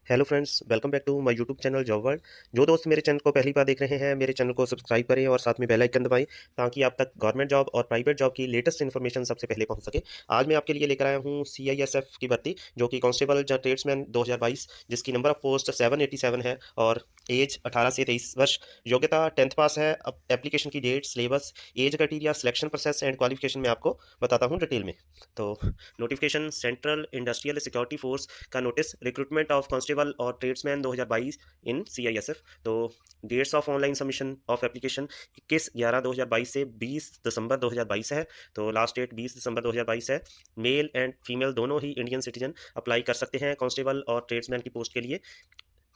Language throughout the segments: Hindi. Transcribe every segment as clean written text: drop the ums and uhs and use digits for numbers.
Hello friends, welcome back to my YouTube channel job world. जो दोस्त मेरे चैनल को पहली बार देख रहे हैं, मेरे चैनल को सब्सक्राइब करें और साथ में बेल आइकन दबाएं ताकि आप तक गवर्नमेंट जॉब और प्राइवेट जॉब की लेटेस्ट इन्फॉर्मेशन सबसे पहले पहुंच सके। आज मैं आपके लिए लेकर आया हूं सीआईएसएफ की भर्ती, जो कि कांस्टेबल या ट्रेड्समैन 2022, जिसकी नंबर ऑफ पोस्ट 787 है और एज 18 से 23 वर्ष। योग्यता 10th पास है। अब एप्लीकेशन की date, syllabus, age criteria, selection process and qualification मैं आपको बताता हूँ डिटेल में। तो notification central industrial security force का नोटिस, रिक्रूटमेंट ऑफ कांस्टेबल और ट्रेड्समैन 2022 इन सीआईएसएफ। तो dates of online submission of application 21/11/2022 से 20 दिसंबर 2022 है। तो लास्ट डेट 20 दिसंबर 2022 है। मेल एंड फीमेल दोनों ही इंडियन सिटीजन अप्लाई कर सकते हैं कांस्टेबल और ट्रेड्समैन की पोस्ट के लिए।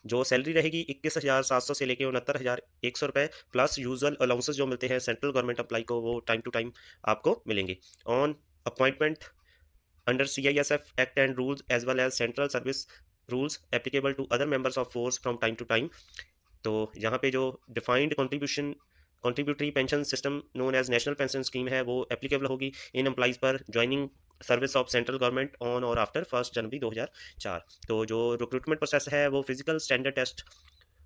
जो सैलरी रहेगी 21,700 से लेकर 69,100 रुपये, प्लस यूजुअल अलाउंसेस जो मिलते हैं सेंट्रल गवर्नमेंट अप्लाई को, वो टाइम टू टाइम आपको मिलेंगे। On appointment under CISF Act and rules as well as central service rules applicable to other members of force from time to time। तो यहाँ पे जो defined contributory pension system known as national pension scheme है, वो एप्लीकेबल होगी इन एम्प्लॉइज पर joining service of central government on और आफ्टर 1 जनवरी 2004। तो जो रिक्रूटमेंट प्रोसेस है वो फिजिकल स्टैंडर्ड टेस्ट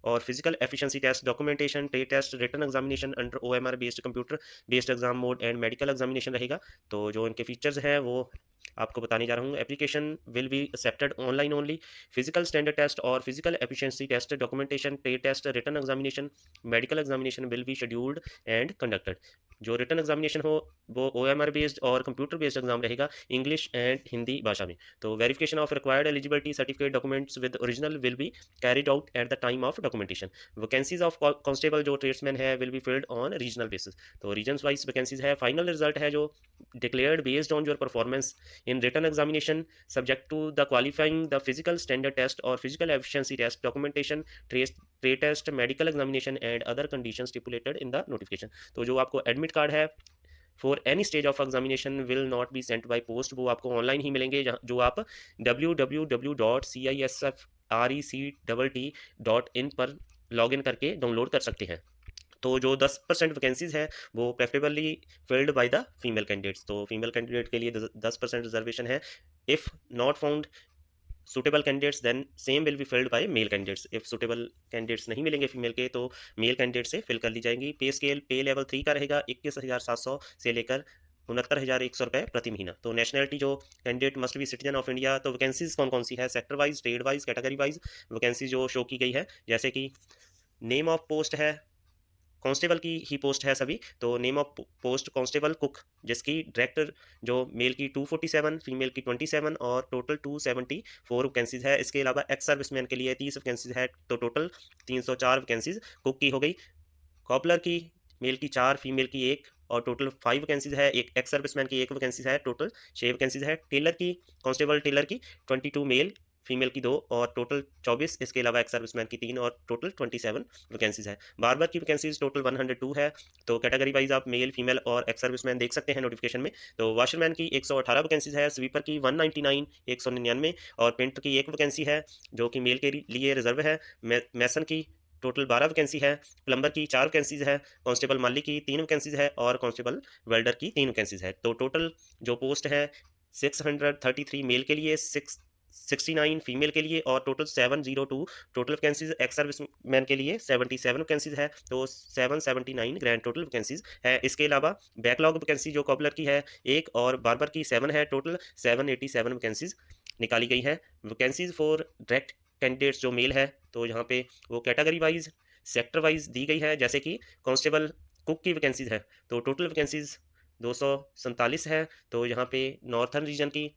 और physical efficiency test, documentation, trade test, written examination under OMR based computer based exam mode and medical examination रहेगा। तो जो इनके फीचर्स हैं वो आपको बताने जा रहा हूँ। Application will be accepted online only. Physical standard test और physical efficiency test, documentation, trade test, written examination, medical examination will be scheduled and conducted. जो रिटन एग्जामिनेशन हो वो ओएमआर बेस्ड और कंप्यूटर बेस्ड एग्जाम रहेगा, इंग्लिश एंड हिंदी भाषा में। तो verification of required eligibility certificate documents with original will be carried out at the time of documentation. Vacancies of constable जो ट्रेड्समैन है will be field on regional basis. तो रीजन वाइज वैकेंसीज है। फाइनल रिजल्ट है जो declared based on your performance in written examination subject to the qualifying the physical standard test or physical efficiency test, documentation, trade test, medical examination and other conditions stipulated in the notification। तो जो आपको एडमिट कार्ड है for any stage of examination will not be sent by post, वो आपको ऑनलाइन ही मिलेंगे, जो आप www.cisfrect.in पर लॉग इन करके डाउनलोड कर सकते हैं। तो जो 10% वैकेंसीज हैं वो preferably filled by the female candidates. तो फीमेल कैंडिडेट के लिए 10% रिजर्वेशन है। If not found suitable candidates then same will be filled by male candidates. If suitable candidates नहीं मिलेंगे फीमेल के तो मेल कैंडिडेट से फिल कर ली जाएंगी। पे स्केल पे लेवल 3 का रहेगा, 21,700 से लेकर 69,100 रुपये प्रति महीना। तो नेशनलिटी जो candidate must be citizen of India. तो वैकेंसीज कौन कौन सी है, sector wise, trade wise, category wise vacancy जो शो की गई है। जैसे कि नेम ऑफ पोस्ट है, कांस्टेबल की ही पोस्ट है सभी। तो name of post constable cook, जिसकी डायरेक्टर जो मेल की 247, फीमेल की 27 और टोटल 274 वैकेंसीज है। इसके अलावा एक्स सर्विसमैन के लिए 30 वैकेंसीज है, तो टोटल 304 वैकेंसीज कुक की हो गई। कॉपलर की मेल की 4, फीमेल की 1 और टोटल 5 वैकेंसीज है। एक एक्स सर्विसमैन की 1 वैकेंसीज है, टोटल 6 वैकेंसीज है। टेलर की, कांस्टेबल टेलर की 22 मेल, फीमेल की 2 और टोटल 24। इसके अलावा एक्स सर्विसमैन की 3 और टोटल 27 वैकेंसीज है। बार्बर की वैकेंसीज टोटल 102 है। तो कैटेगरी वाइज आप मेल, फीमेल और एक्स सर्विसमैन देख सकते हैं नोटिफिकेशन में। तो वॉशरमैन की 118 वैकेंसीज है, स्वीपर की 199 199 और पेंटर की 1 वैकेंसी है जो कि मेल के लिए रिजर्व है। मैसन की टोटल 12 वैकेंसी है। प्लम्बर की 4 वैकेंसीज है। कांस्टेबल माली की 3 वैकेंसीज है और कांस्टेबल वेल्डर की 3 वैकेंसीज है। तो टोटल जो पोस्ट है 633 मेल के लिए, 69 फीमेल के लिए और total 702 total vacancies x serviceman के लिए 77 वैकेंसीज है। तो 779 ग्रैंड टोटल वैकेंसीज है। इसके अलावा बैकलॉग वैकेंसी जो कॉपलर की है 1 और बार्बर की 7 है, टोटल 787 वैकेंसीज निकाली गई है। वैकेंसीज फॉर डायरेक्ट कैंडिडेट्स जो मेल है, तो यहाँ पे वो कैटेगरी वाइज, सेक्टर वाइज दी गई है। जैसे कि कांस्टेबल कुक की वैकेंसीज है, तो टोटल वैकेंसीज 247 है। तो यहाँ पे नॉर्थर्न रीजन की,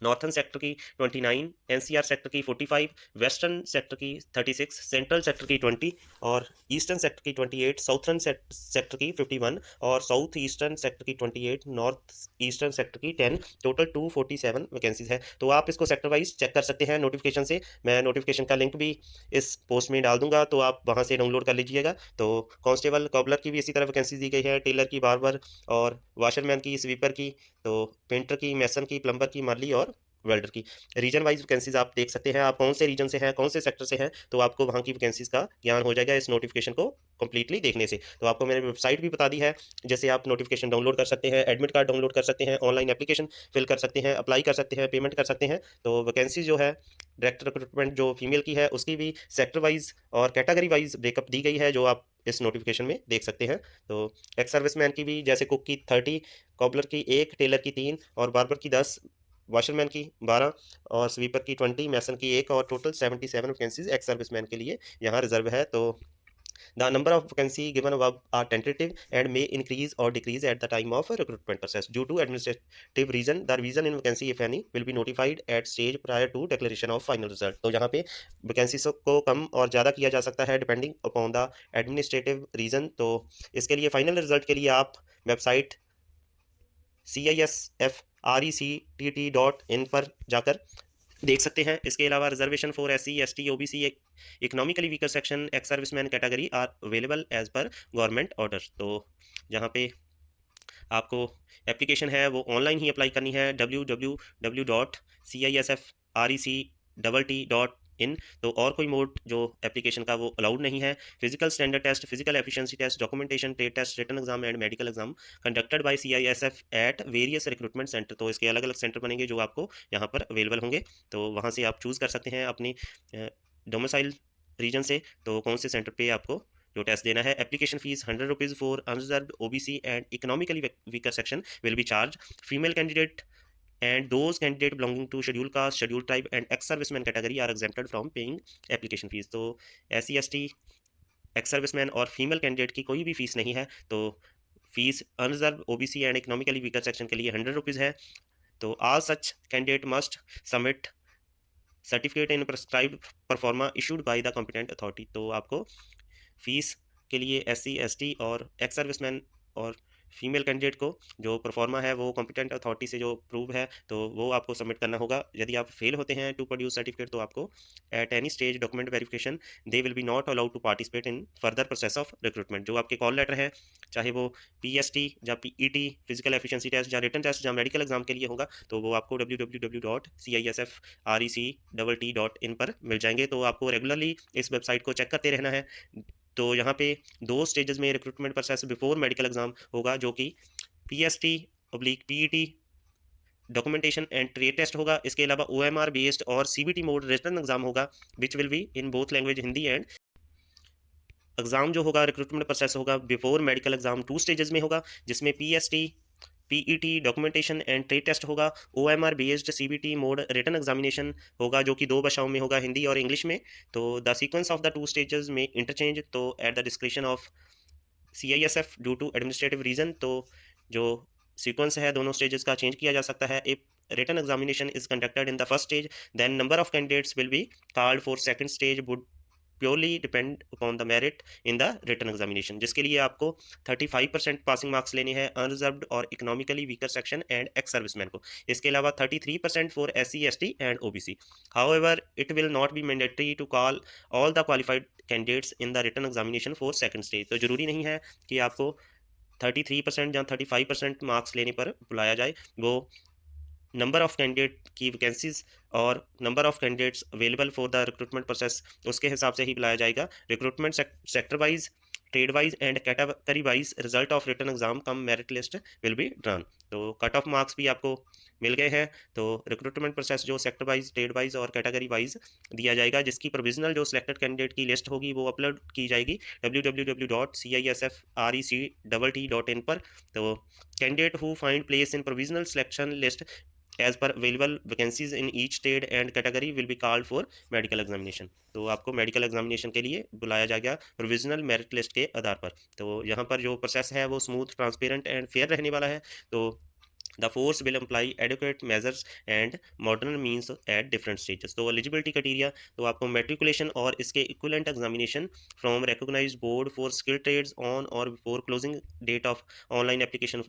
नॉर्थर्न सेक्टर की 29, एनसीआर सेक्टर की 45, वेस्टर्न सेक्टर की 36, सेंट्रल सेक्टर की 20 और ईस्टर्न सेक्टर की 28, साउथर्न सेक्टर की 51 और साउथ ईस्टर्न सेक्टर की 28, नॉर्थ ईस्टर्न सेक्टर की 10। टोटल 247 वैकेंसीज है। तो आप इसको सेक्टर वाइज चेक कर सकते हैं नोटिफिकेशन से। मैं नोटिफिकेशन का लिंक भी इस पोस्ट में डाल दूंगा, तो आप वहाँ से डाउनलोड कर लीजिएगा। तो कांस्टेबल कॉबलर की भी इसी तरह वैकेंसी दी गई है, टेलर की, बार्बर और वाशरमैन की, स्वीपर की, तो पेंटर की, मैसन की, प्लम्बर की, माली और वेल्डर की। रीजन वाइज वैकेंसीज आप देख सकते हैं, आप कौन से रीजन से हैं, कौन से सेक्टर से हैं, तो आपको वहाँ की वैकेंसीज का ज्ञान हो जाएगा इस नोटिफिकेशन को कंप्लीटली देखने से। तो आपको मैंने वेबसाइट भी बता दी है, जैसे आप नोटिफिकेशन डाउनलोड कर सकते हैं, एडमिट कार्ड डाउनलोड कर सकते हैं, ऑनलाइन एप्लीकेशन फिल कर सकते हैं, अप्लाई कर सकते हैं, पेमेंट कर सकते हैं। तो वैकेंसी जो है डायरेक्टर रिक्रूटमेंट जो फीमेल की है उसकी भी सेक्टर वाइज और कैटेगरी वाइज ब्रेकअप दी गई है, जो आप इस नोटिफिकेशन में देख सकते हैं। तो एक्स सर्विसमैन की भी, जैसे कुक की 30, कॉबलर की 1, टेलर की 3 और बार्बर की 10, वॉशरमैन की 12 और स्वीपर की 20, मैसन की 1 और टोटल 77 वैकेंसीज एक्स सर्विसमैन के लिए यहाँ रिजर्व है। तो the number of vacancy given above are tentative and may increase or decrease at the time of recruitment process due to administrative reason. The reason in vacancy if any will be notified at stage prior to declaration of final result. तो यहाँ पे वैकेंसी को कम और ज़्यादा किया जा सकता है depending upon the administrative reason. तो इसके लिए फाइनल रिजल्ट के लिए आप वेबसाइट CISFRECTT.in पर जाकर देख सकते हैं। इसके अलावा reservation for SC ST OBC economically weaker section ex serviceman category are available as per government order. तो यहाँ पे आपको एप्लीकेशन है वो ऑनलाइन ही अप्लाई करनी है, www.CISFRECTT.in। तो और कोई मोड जो एप्लीकेशन का वो अलाउड नहीं है। Physical standard test, physical efficiency test, documentation, trade test, written exam and medical exam conducted by CISF at various recruitment centre. तो इसके अलग अलग सेंटर बनेंगे जो आपको यहाँ पर अवेलेबल होंगे। तो वहाँ से आप चूज़ कर सकते हैं अपनी डोमिसाइल रीजन से, तो कौन से सेंटर पे आपको जो टेस्ट देना है। Application fees 100 rupees for unreserved OBC and economically weaker section will be charge. Female candidate and those candidate belonging to scheduled caste, scheduled tribe and ex serviceman category are exempted from paying application fees। तो SC ST एक्स सर्विसमैन और फीमेल कैंडिडेट की कोई भी फीस नहीं है। तो fees unreserved OBC and economically weaker section के लिए 100 रुपीज़ है। तो all such candidate must submit certificate in prescribed proforma issued by the competent authority. तो आपको फीस के लिए SC ST और एक्स सर्विसमैन और फीमेल कैंडिडेट को जो परफॉर्मा है वो कॉम्पिटेंट अथॉरिटी से जो प्रूव है तो वो आपको सबमिट करना होगा। यदि आप फेल होते हैं टू प्रोड्यूस सर्टिफिकेट तो आपको at any stage document verification they will be not allowed to participate in further process of recruitment. जो आपके कॉल लेटर है, चाहे वो PST या PET फिजिकल एफिशिएंसी टेस्ट या रिटन टेस्ट या मेडिकल एग्जाम के लिए होगा, तो वो आपको www.CISFRECTT.in पर मिल जाएंगे। तो आपको रेगुलरली इस वेबसाइट को चेक करते रहना है। तो यहाँ पे 2 स्टेजेस में recruitment process before medical exam होगा, जो कि PST/PET documentation and trade test होगा। इसके अलावा OMR बेस्ड और CBT मोड रिटन एग्जाम होगा which will be in both language Hindi and. Exam जो होगा रिक्रूटमेंट प्रोसेस होगा बिफोर मेडिकल एग्जाम 2 स्टेजेस में होगा, जिसमें PST/PET documentation and trade test होगा। OMR based CBT mode written examination होगा, जो कि 2 भाषाओं में होगा, हिंदी और इंग्लिश में। तो the sequence of the 2 stages में इंटरचेंज, तो at the description of CISF due to administrative reason. तो जो सीक्वेंस है दोनों स्टेजेस का चेंज किया जा सकता है। If written examination is conducted in the first stage, then number of candidates will be called for second stage would purely depend upon the merit in the written examination, जिसके लिए आपको 35% पासिंग मार्क्स लेने हैं अनरिजर्व्ड और economically weaker section and ex serviceman को। इसके अलावा 33% for SC ST and OBC। However it will not be mandatory to call all the qualified candidates in the written examination for second stage. तो जरूरी नहीं है कि आपको 33% या 35% मार्क्स लेने पर बुलाया जाए। वो नंबर ऑफ कैंडिडेट की वैकेंसीज और number of candidates available for the recruitment process उसके हिसाब से ही बुलाया जाएगा। Recruitment sector wise, trade wise and category wise result of written exam cum merit list will be drawn. तो कट ऑफ मार्क्स भी आपको मिल गए हैं। तो रिक्रूटमेंट प्रोसेस जो सेक्टर वाइज, ट्रेड वाइज और कैटेगरी वाइज दिया जाएगा, जिसकी प्रोविजनल जो सिलेक्टेड कैंडिडेट की लिस्ट होगी वो अपलोड की जाएगी www.CISFRECTT.in पर। तो candidate who find place in provisional selection list as per available vacancies in each trade and category will be called for medical examination. तो आपको मेडिकल एग्जामिनेशन के लिए बुलाया जाएगा प्रोविजनल मेरिट लिस्ट के आधार पर। तो यहाँ पर जो प्रोसेस है वो स्मूथ, ट्रांसपेरेंट एंड फेयर रहने वाला है। तो the force will apply adequate measures and modern means at different stages. तो एलिजिबिलिटी क्राइटेरिया, तो आपको मेट्रिकुलेशन और इसके equivalent examination from recognized board for skill trades on और before closing date of online application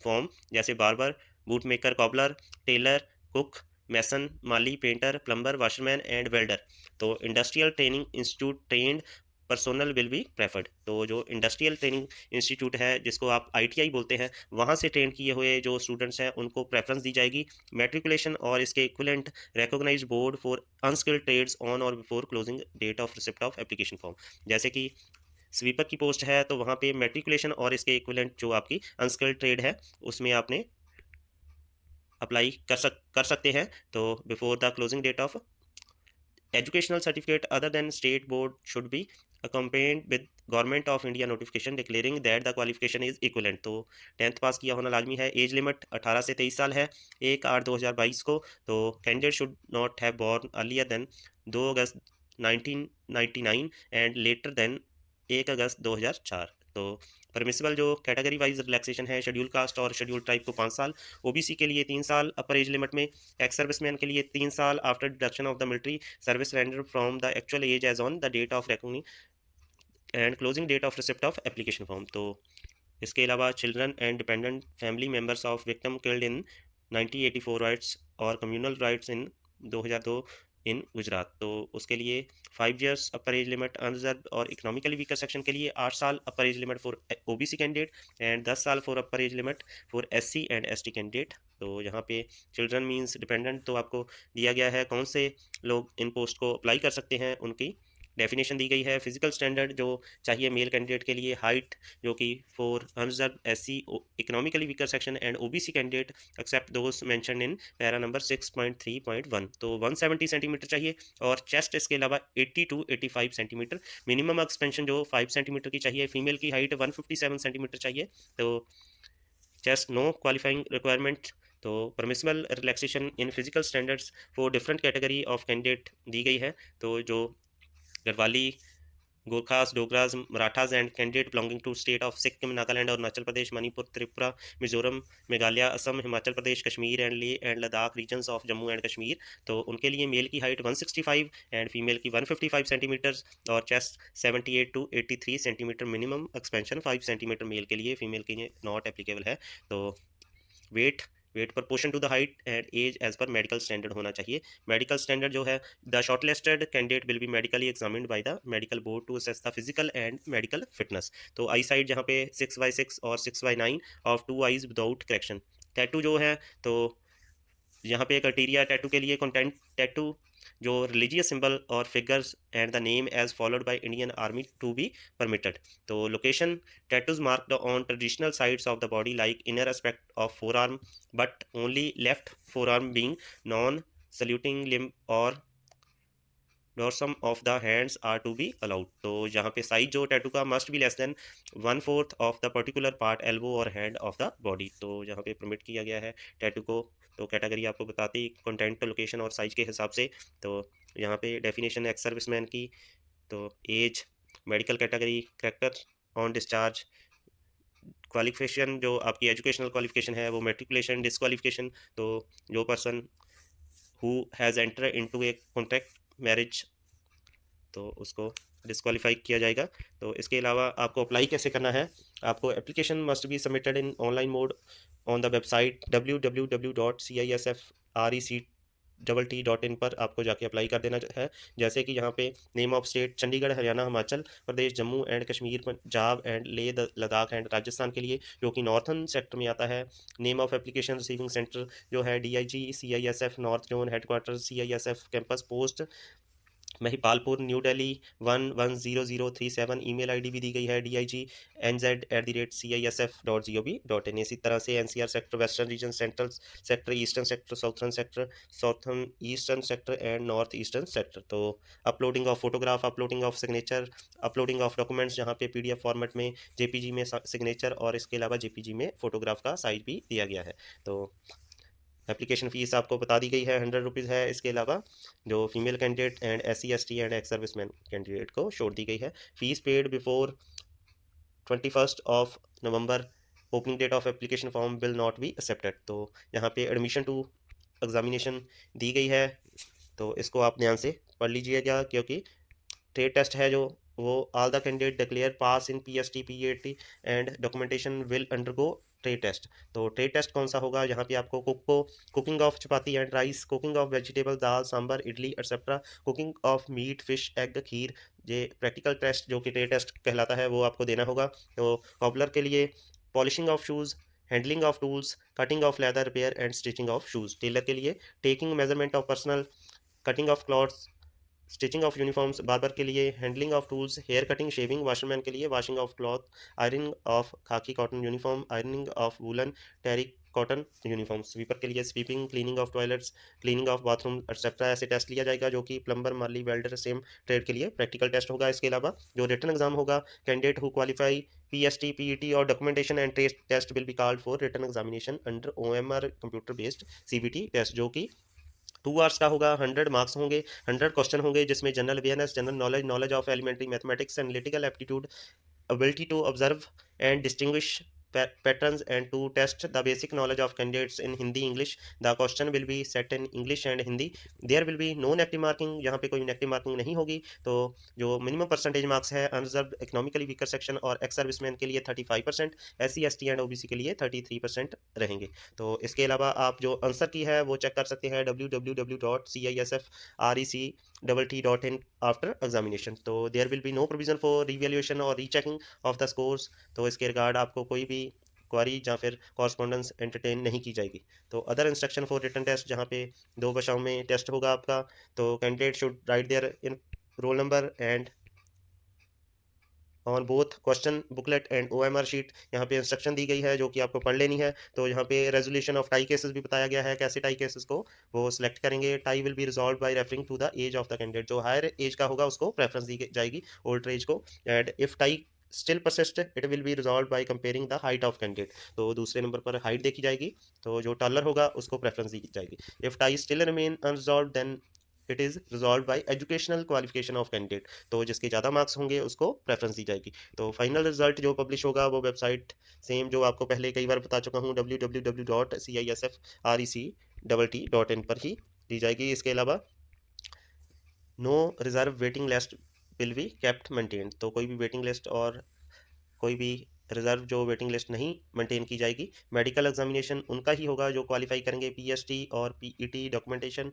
form, जैसे barber, boot maker, cobbler, tailor, cook, mason, माली, painter, plumber, washerman and welder. तो industrial training institute trained personnel will be preferred. तो जो इंडस्ट्रियल ट्रेनिंग इंस्टीट्यूट है जिसको आप आईटीआई बोलते हैं, वहाँ से ट्रेन किए हुए जो स्टूडेंट्स हैं उनको प्रेफरेंस दी जाएगी। मैट्रिकुलेशन और इसके equivalent recognized board for unskilled trades on और before closing date of receipt of application form. जैसे कि स्वीपर की पोस्ट है तो वहाँ पे मैट्रिकुलेशन और इसके इक्विवेलेंट जो आपकी अनस्किल्ड ट्रेड है उसमें आपने अप्लाई कर सकते हैं। तो before the closing date of educational certificate other than state board should be accompanied with government of India notification declaring that the qualification is equivalent. तो 10th पास किया होना लाजमी है। एज लिमिट 18 से 23 साल है 1/8/2022 को। तो candidate should not have born earlier than 2 August 1999 and later than 1 August 2004। तो परमिसिबल जो कैटेगरी वाइज रिलैक्सेशन है, शेड्यूल कास्ट और शेड्यूल ट्राइब को 5 साल, ओबीसी के लिए 3 साल अपर एज लिमिट में, एक्स सर्विसमैन के लिए 3 साल after deduction of the military service render from the actual age as on the date of recognition and closing date of receipt of application form. तो इसके अलावा children and dependent family members of victim killed in 1984 riots और communal riots in 2002 in Gujarat. तो उसके लिए 5 years upper age limit unreserved और इकोनॉमिकली वीकर सेक्शन के लिए 8 साल upper age limit for OBC candidate and 10 साल for upper age limit for SC and ST candidate. तो यहाँ पे चिल्ड्रन मींस डिपेंडेंट तो आपको दिया गया है कौन से लोग इन पोस्ट को अप्लाई कर सकते हैं, उनकी डेफिनेशन दी गई है। फिजिकल स्टैंडर्ड जो चाहिए मेल कैंडिडेट के लिए, हाइट जो कि for unreserved SC economically weaker section and OBC candidate except those mentioned in para number 6.3.1 तो 170 सेंटीमीटर चाहिए। और चेस्ट इसके अलावा 80 to 85 सेंटीमीटर। मिनिमम एक्सपेंशन जो 5 सेंटीमीटर की चाहिए। फीमेल की हाइट 157 सेंटीमीटर चाहिए। तो चेस्ट नो क्वालिफाइंग रिक्वायरमेंट। तो permissible relaxation in physical standards for different category of candidate दी गई है। तो जो Garhwali, Gorkhas, Dogras, Marathas and candidate belonging to state of Sikkim, Nagaland और Arunachal Pradesh, Manipur, Tripura, Mizoram, Meghalaya, Assam, Himachal Pradesh, Kashmir and Leh and Ladakh regions of Jammu and Kashmir. तो उनके लिए मेल की हाइट 165 एंड फीमेल की 155 सेंटीमीटर और chest 78 to 83 centimetre. Minimum expansion 5 centimetre male के लिए, फीमेल के लिए नॉट एप्लीकेबल है। तो weight proportion to the height and age as per medical standard होना चाहिए। मेडिकल स्टैंडर्ड जो है, the shortlisted candidate will be medically examined by the medical board to assess the physical and medical fitness. तो आई साइड जहाँ पे 6/6 और 6/9 of 2 eyes without correction. Tattoo जो है, तो यहाँ पे क्राइटेरिया टैटू के लिए कंटेंट टैटू जो रिलीजियस सिंबल और figures and the name as followed by Indian army to be permitted. तो location tattoos marked on traditional sides of the body like inner aspect of forearm but only left forearm being non saluting limb और dorsum of the hands are to be allowed. तो यहाँ पे साइज जो टैटू का must be less than 1/4 of the particular part elbow और हैंड ऑफ द बॉडी। तो यहाँ पे परमिट किया गया है टैटू को। तो कैटेगरी आपको बताती कंटेंट, लोकेशन और साइज के हिसाब से। तो यहाँ पे डेफिनेशन एक्स सर्विसमैन की, तो age, medical category, character on discharge, qualification जो आपकी एजुकेशनल क्वालिफिकेशन है वो मेट्रिकुलेशन, डिसक्वालिफिकेशन तो जो person who has enter into a contract marriage तो उसको डिस्क्वालीफाई किया जाएगा। तो इसके अलावा आपको अप्लाई कैसे करना है, आपको application must be submitted in online mode on the website www.cisfrec.in पर आपको जाके अप्लाई कर देना है। जैसे कि यहाँ पे name of state Chandigarh, Haryana, Himachal Pradesh, Jammu and Kashmir, Punjab and ले लद्दाख एंड राजस्थान के लिए जो कि नॉर्थन सेक्टर में आता है। Name of application receiving centre जो है DIG CISF north zone headquarter CISF campus post Mahipalpur, new Delhi 110037। Email ID भी दी गई है digNZ@CISF.gov.in। इसी तरह से NCR sector, western region, central sector, eastern sector, southern eastern sector and north eastern sector. तो uploading of photograph, uploading of signature, uploading of documents जहाँ पे PDF फॉर्मेट में, JPG में सिग्नेचर और इसके अलावा JPG में फोटोग्राफ का साइज भी दिया गया है। तो एप्लीकेशन फ़ीस आपको बता दी गई है, 100 रुपीज़ है। इसके अलावा जो female candidate and SC ST and ex serviceman candidate को छोड़ दी गई है। Fees paid before 21 November, opening date of application form will not be accepted. तो यहाँ पे एडमिशन टू एग्जामिनेशन दी गई है, तो इसको आप ध्यान से पढ़ लीजिएगा क्योंकि ट्रेड टेस्ट है जो वो all the candidate declare pass in PST PAT and documentation will undergo trade test. तो ट्रेड टेस्ट कौन सा होगा, यहाँ पे आपको cooking of chapati and rice, cooking of vegetable, dal, sambar, idli etcetera, cooking of meat, fish, egg, kheer, ये प्रैक्टिकल टेस्ट जो कि ट्रेड टेस्ट कहलाता है वो आपको देना होगा। तो कॉबलर के लिए polishing of shoes, handling of tools, cutting of leather, repair and stitching of shoes. Tailor के लिए taking measurement of personal, cutting of clothes, stitching of uniforms. Barber के लिए handling of tools, hair cutting, shaving. Washerman के लिए washing of cloth, ironing of khaki cotton uniform, ironing of woollen terry cotton uniform. Sweeper के लिए sweeping, cleaning of toilets, cleaning of bathroom etcetera. ऐसे टेस्ट लिया जाएगा जो कि प्लम्बर, माली, वेल्डर, सेम ट्रेड के लिए प्रैक्टिकल टेस्ट होगा। इसके अलावा जो रिटन एग्जाम होगा, candidate who qualify PST, PET और documentation and test will be called for written examination under OMR computer based CBT test, जो कि 2 आवर्स का होगा। 100 मार्क्स होंगे, 100 क्वेश्चन होंगे, जिसमें general awareness, general knowledge, knowledge of elementary mathematics, analytical aptitude, ability to observe and distinguish patterns, and to test the basic knowledge of candidates in Hindi English. The question will be set in English and Hindi. There will be no negative marking, यहाँ पे कोई नेगेटिव मार्किंग नहीं होगी। तो जो मिनिमम परसेंटेज मार्क्स है अनरिजर्व इकोनॉमिकली वीकर सेक्शन और एक्स सर्विसमैन के लिए 35%, SC ST एंड OBC के लिए 33% रहेंगे। तो इसके अलावा आप जो आंसर की है वो चेक कर सकते हैं www.cisfrec.in आफ्टर एग्जामिनेशन। तो there will be no provision for revaluation और रीचेकिंग ऑफ द स्कोर्स। तो इसके रिगार्ड आपको कोई भी क्वारी या फिर कॉरस्पॉन्डेंस एंटरटेन नहीं की जाएगी। तो other instruction for written test, जहाँ पे 2 भाषाओं में टेस्ट होगा आपका। तो candidate should write their in roll number and on both question booklet and OMR sheet. यहाँ पे इंस्ट्रक्शन दी गई है जो कि आपको पढ़ लेनी है। तो यहाँ पे रेजोल्यूशन ऑफ टाई केसेस भी बताया गया है, कैसे टाई केसेस को वो सिलेक्ट करेंगे। Tie will be resolve by referring to the age of the candidate. जो हायर एज का होगा उसको प्रेफरेंस दी जाएगी, ओल्डर एज को। And if tie still persist it will be resolve by comparing the height of candidate. तो दूसरे नंबर पर हाइट देखी जाएगी, तो जो टॉलर होगा उसको प्रेफरेंस दी जाएगी। If tie still remain unresolve then it is resolve by educational qualification of candidate. तो जिसके ज़्यादा मार्क्स होंगे उसको प्रेफरेंस दी जाएगी। तो फाइनल रिजल्ट जो पब्लिश होगा वो वेबसाइट सेम जो आपको पहले कई बार बता चुका हूँ, www.cisfrec.in पर ही दी जाएगी। इसके अलावा no reserve waiting list will be kept maintain. तो कोई भी वेटिंग लिस्ट और कोई भी रिजर्व जो वेटिंग लिस्ट नहीं मेंटेन की जाएगी। मेडिकल एग्जामिनेशन उनका ही होगा जो क्वालिफाई करेंगे। PST और PET documentation,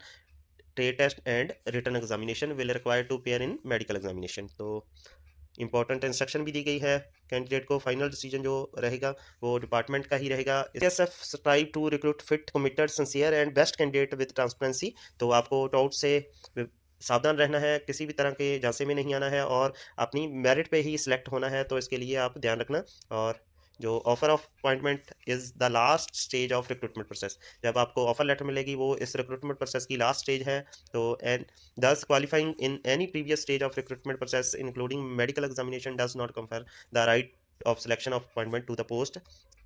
trade test and written examination will require to pair in medical examination. तो इंपॉर्टेंट इंस्ट्रक्शन भी दी गई है कैंडिडेट को। फाइनल डिसीजन जो रहेगा वो डिपार्टमेंट का ही रहेगा। CSF strive to recruit fit, committed, sincere and best candidate with transparency. तो आपको डाउट से सावधान रहना है, किसी भी तरह के झांसे में नहीं आना है और अपनी मेरिट पे ही सिलेक्ट होना है। तो इसके लिए आप ध्यान रखना। और जो offer of appointment is the last stage of recruitment process. जब आपको ऑफर लेटर मिलेगी वो इस रिक्रूटमेंट प्रोसेस की लास्ट स्टेज है। तो and thus qualifying in any previous stage of recruitment process including medical examination does not confer the right of selection of appointment to the post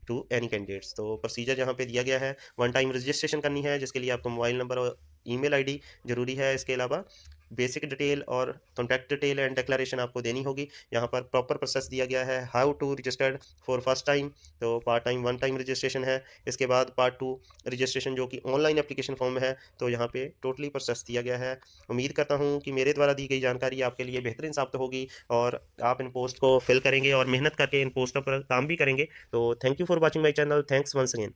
to any candidates। तो प्रोसीजर यहाँ पे दिया गया है। 1 टाइम रजिस्ट्रेशन करनी है जिसके लिए आपको मोबाइल नंबर और ईमेल आईडी जरूरी है। इसके अलावा बेसिक डिटेल और कॉन्टैक्ट डिटेल एंड डिक्लेरेशन आपको देनी होगी। यहाँ पर प्रॉपर प्रोसेस दिया गया है। How to registered for first time, तो पार्ट टाइम 1 टाइम रजिस्ट्रेशन है। इसके बाद पार्ट 2 रजिस्ट्रेशन जो कि ऑनलाइन एप्लीकेशन फॉर्म है। तो यहाँ पे टोटली प्रोसेस दिया गया है। उम्मीद करता हूँ कि मेरे द्वारा दी गई जानकारी आपके लिए बेहतरीन साबित होगी और आप इन पोस्ट को फिल करेंगे और मेहनत करके इन पोस्टों पर काम भी करेंगे। तो thank you for watching my channel. Thanks once again.